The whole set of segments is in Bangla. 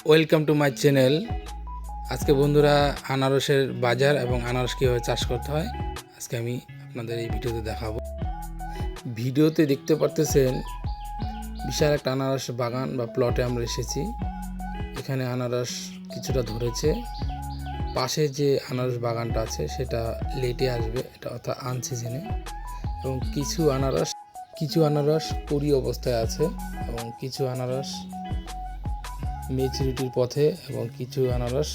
Welcome to my channel. আজকে বন্ধুরা আনারসের বাজার এবং আনারস কীভাবে চাষ করতে হয় আজকে আমি আপনাদের এই ভিডিওতে দেখাবো। ভিডিওতে দেখতে পারতেছেন বিশাল একটা আনারস বাগান বা প্লটে আমরা এসেছি। এখানে আনারস কিছুটা ধরেছে। পাশে যে আনারস বাগানটা আছে সেটা লেটে আসবে, এটা অর্থাৎ আনসিজনে। এবং কিছু আনারস কুড়ি অবস্থায় আছে এবং কিছু আনারস ম্যাচুরিটির পথে এবং কিছু আনারস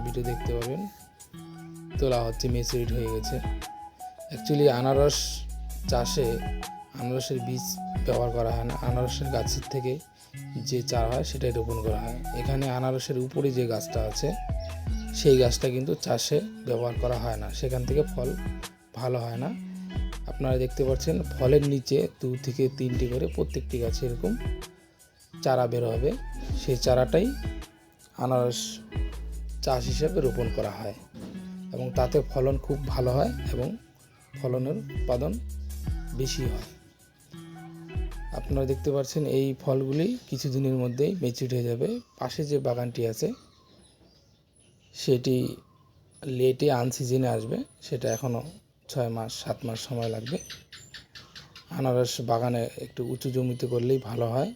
ভিডিও দেখতে পাবেন তোলা হচ্ছে, ম্যাচুরিটি হয়ে গেছে। অ্যাকচুয়ালি আনারস চাষে আনারসের বীজ ব্যবহার করা হয় না, আনারসের গাছের থেকে যে চারা হয় সেটাই রোপণ করা হয়। এখানে আনারসের উপরে যে গাছটা আছে সেই গাছটা কিন্তু চাষে ব্যবহার করা হয় না, সেখান থেকে ফল ভালো হয় না। আপনারা দেখতে পাচ্ছেন ফলের নিচে 2 থেকে 3টি করে প্রত্যেকটি গাছে এরকম চারা বের হবে। সেই চারাটাই আনারস চাষ হিসেবে রোপণ করা হয় এবং তাতে ফলন খুব ভালো হয় এবং ফলনের উৎপাদন বেশি হয়। আপনারা দেখতে পাচ্ছেন এই ফলগুলি কিছুদিনের মধ্যেই ম্যাচিউর হয়ে যাবে। পাশে যে বাগানটি আছে সেটি লেটে আনসিজনে আসবে, সেটা এখনও 6 মাস 7 মাস সময় লাগবে। আনারস বাগানে একটু উঁচু জমিতে করলেই ভালো হয়,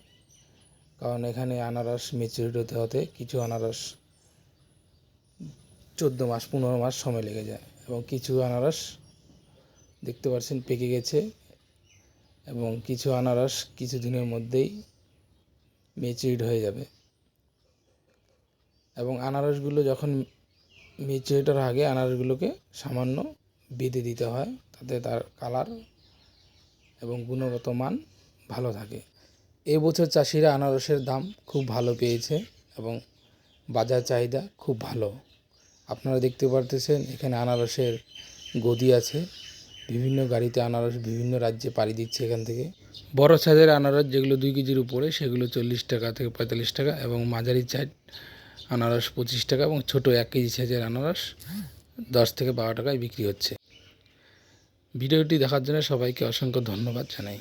কারণ এখানে আনারস ম্যাচিউরিটি হতে হতে কিছু আনারস 14 মাস 15 মাস সময় লেগে যায় এবং কিছু আনারস দেখতে পাচ্ছেন পেকে গেছে এবং কিছু আনারস কিছুদিনের মধ্যেই ম্যাচিউরড হয়ে যাবে। এবং আনারসগুলো যখন ম্যাচিউরিটির আগে আনারসগুলোকে সামান্য বেঁধে দিতে হয়, তাতে তার কালার এবং গুণগত মান ভালো থাকে। এবছর চাষিরা আনারসের দাম খুব ভালো পেয়েছে এবং বাজার চাহিদা খুব ভালো। আপনারা দেখতে পারতেছেন এখানে আনারসের গদি আছে, বিভিন্ন গাড়িতে আনারস বিভিন্ন রাজ্যে পাড়ি দিচ্ছে। এখান থেকে বড় সাইজের আনারস যেগুলো 2 কেজির উপরে সেগুলো 40 টাকা থেকে 45 টাকা এবং মাঝারি সাইজ আনারস 25 টাকা এবং ছোটো 1 কেজি সাইজের আনারস 10 থেকে 12 টাকায় বিক্রি হচ্ছে। ভিডিওটি দেখার জন্য সবাইকে অসংখ্য ধন্যবাদ জানাই।